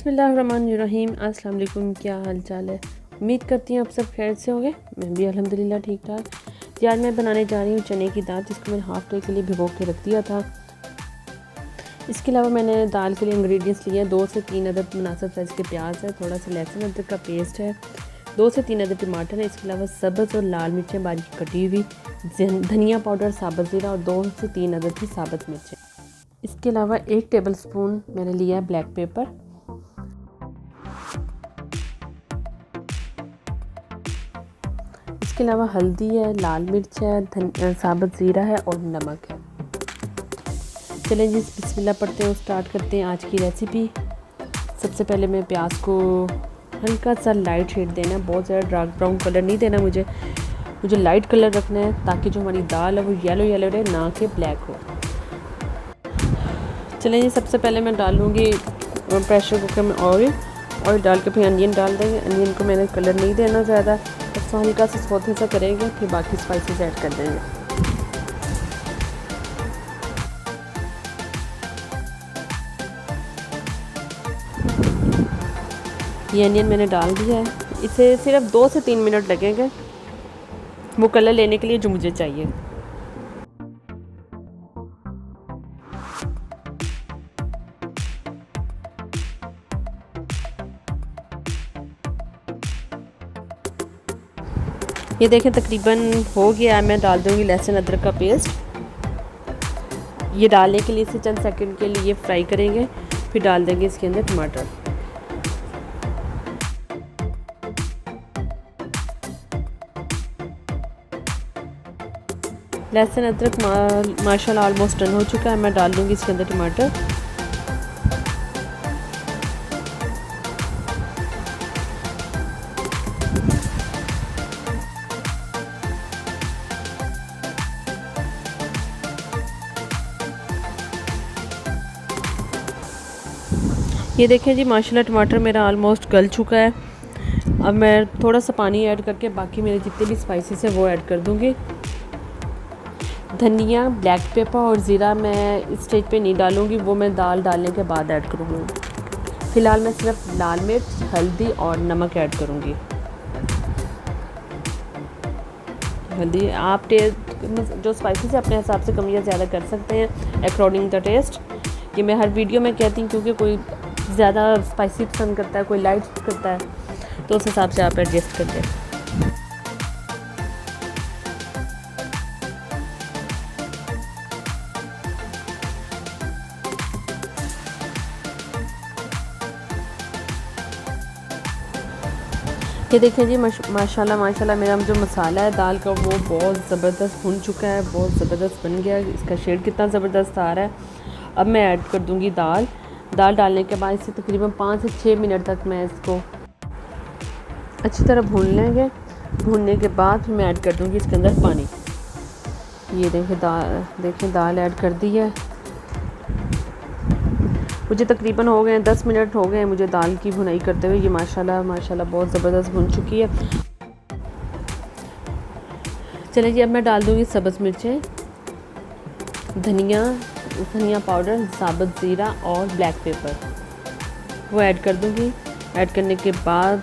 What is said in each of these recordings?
बिस्मिल्लाहिर्रहमानिर्रहीम। अस्सलाम वालेकुम। क्या हाल चाल है? उम्मीद करती हूँ आप सब खैर से होंगे। मैं भी अल्हम्दुलिल्लाह ठीक ठाक। जी आज मैं बनाने जा रही हूँ चने की दाल, जिसको मैंने हाफ़ डे के लिए भिगो के रख दिया था। इसके अलावा मैंने दाल के लिए इंग्रेडिएंट्स लिए हैं। 2 से 3 अदद मुनासिब साइज़ के प्याज है, थोड़ा सा लहसुन अदरक का पेस्ट है, 2 से 3 अदद टमाटर है। इसके अलावा सब्ज़ और लाल मिर्चें बारीक कटी हुई, धनिया पाउडर, साबुत ज़ीरा और 2 से 3 अदद की साबुत मिर्चें। इसके अलावा 1 टेबल स्पून मैंने लिया है ब्लैक पेपर। इसके अलावा हल्दी है, लाल मिर्च है, साबुत ज़ीरा है और नमक है। चलें जी बिस्मिल्लाह पढ़ते हैं, स्टार्ट करते हैं आज की रेसिपी। सबसे पहले मैं प्याज को हल्का सा लाइट शेड देना है, बहुत ज़्यादा डार्क ब्राउन कलर नहीं देना मुझे लाइट कलर रखना है, ताकि जो हमारी दाल है वो येलो येलो रहे, ना कि ब्लैक हो। चलें जी सबसे पहले मैं डालूँगी प्रेशर कुकर में ऑयल डाल के फिर अनियन डाल देंगे। अनियन को मैंने कलर नहीं देना ज़्यादा, बस हल्का सा सौते सा करेंगे, फिर बाकी स्पाइसेस ऐड कर देंगे। ये अनियन मैंने डाल दिया है। इसे सिर्फ 2 से 3 मिनट लगेंगे वो कलर लेने के लिए जो मुझे चाहिए। ये देखें तकरीबन हो गया है। मैं डाल दूँगी लहसुन अदरक का पेस्ट। ये डालने के लिए इसे चंद सेकंड के लिए फ्राई करेंगे, फिर डाल देंगे इसके अंदर टमाटर। लहसुन अदरक माशाल्लाह ऑलमोस्ट डन हो चुका है। मैं डाल दूँगी इसके अंदर टमाटर। ये देखें जी माशाल्लाह टमाटर मेरा ऑलमोस्ट गल चुका है। अब मैं थोड़ा सा पानी ऐड करके बाकी मेरे जितने भी स्पाइसेस हैं वो ऐड कर दूँगी। धनिया, ब्लैक पेपर और ज़ीरा मैं इस स्टेज पे नहीं डालूँगी, वो मैं दाल डालने के बाद ऐड करूँगी। फ़िलहाल मैं सिर्फ लाल मिर्च, हल्दी और नमक ऐड करूँगी। हल्दी आप जो स्पाइसेस है अपने हिसाब से कम या ज़्यादा कर सकते हैं अकॉर्डिंग द टेस्ट। ये मैं हर वीडियो में कहती हूँ, क्योंकि कोई ज़्यादा स्पाइसी पसंद करता है, कोई लाइट करता है, तो उस हिसाब से आप एडजस्ट कर लें। ये देखें जी माशाल्लाह मेरा जो मसाला है दाल का वो बहुत ज़बरदस्त भुन चुका है, बहुत ज़बरदस्त बन गया। इसका शेड कितना ज़बरदस्त आ रहा है। अब मैं ऐड कर दूँगी दाल डालने के बाद इसे तकरीबन 5 से 6 मिनट तक मैं इसको अच्छी तरह भून लेंगे। भूनने के बाद फिर मैं ऐड कर दूँगी इसके अंदर पानी। ये देखें दाल ऐड कर दी है। मुझे तकरीबन हो गए 10 मिनट हो गए मुझे दाल की भुनाई करते हुए। ये माशाल्लाह बहुत ज़बरदस्त भुन चुकी है। चलिए जी अब मैं डाल दूँगी सब्ज़ मिर्चें, धनिया पाउडर, साबुत ज़ीरा और ब्लैक पेपर वो ऐड कर दूँगी। ऐड करने के बाद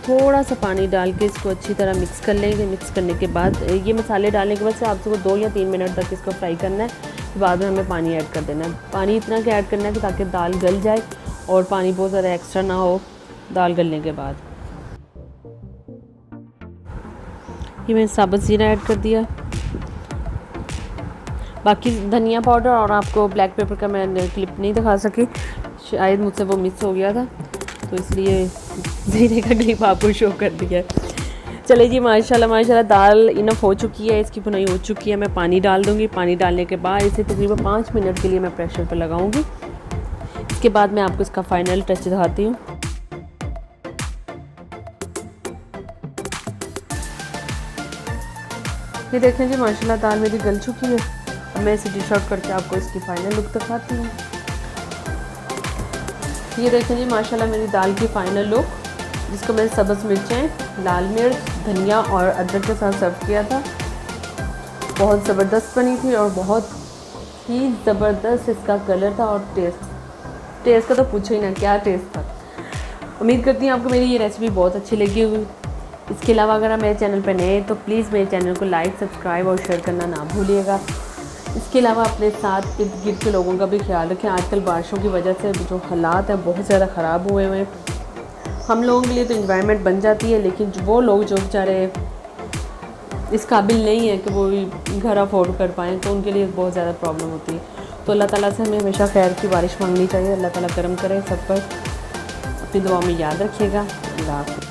थोड़ा सा पानी डाल के इसको अच्छी तरह मिक्स कर लेंगे। मिक्स करने के बाद ये मसाले डालने के बाद से आपको 2 या 3 मिनट तक इसको फ्राई करना है। बाद में हमें पानी ऐड कर देना है। पानी इतना कि ऐड करना है कि ताकि दाल गल जाए और पानी बहुत ज़्यादा एक्स्ट्रा ना हो दाल गलने के बाद। ये मैंने साबुत ज़ीरा ऐड कर दिया। बाकी धनिया पाउडर और आपको ब्लैक पेपर का मैं क्लिप नहीं दिखा सकी, शायद मुझसे वो मिस हो गया था, तो इसलिए ज़ीरे का क्लिप आपको शो कर दिया। चले जी माशाल्लाह दाल इनफ हो चुकी है, इसकी भुनाई हो चुकी है। मैं पानी डाल दूँगी। पानी डालने के बाद इसे तकरीबन 5 मिनट के लिए मैं प्रेशर पर लगाऊँगी। इसके बाद मैं आपको इसका फाइनल टच दिखाती हूँ। ये देखें जी माशाल्लाह दाल मेरी गल चुकी है। अब मैं इसे डिश आउट करके आपको इसकी फाइनल लुक दिखाती हूँ। ये देखें जी माशाल्लाह मेरी दाल की फाइनल लुक, जिसको मैंने सब्ज़ मिर्चें, लाल मिर्च, धनिया और अदरक के साथ सर्व किया था। बहुत ज़बरदस्त बनी थी और बहुत ही ज़बरदस्त इसका कलर था और टेस्ट का तो पूछो ही ना क्या टेस्ट था। उम्मीद करती हूँ आपको मेरी ये रेसिपी बहुत अच्छी लगी होगी। इसके अलावा अगर आप मेरे चैनल पर नए हैं तो प्लीज़ मेरे चैनल को लाइक, सब्सक्राइब और शेयर करना ना भूलिएगा। इसके अलावा अपने साथ इर्द गिर्द के लोगों का भी ख्याल रखें। आजकल बारिशों की वजह से जो हालात हैं बहुत ज़्यादा ख़राब हुए हैं। हम लोगों के लिए तो एनवायरनमेंट बन जाती है, लेकिन वो लोग जो बेचारे इस काबिल नहीं है कि वो घर अफोर्ड कर पाएँ, तो उनके लिए बहुत ज़्यादा प्रॉब्लम होती है। तो अल्लाह ताला से हमें हमेशा खैर की बारिश मांगनी चाहिए। अल्लाह ताला करम करे सब पर। अपनी दुआ में याद रखिएगा। अल्लाह हाफ़िज़।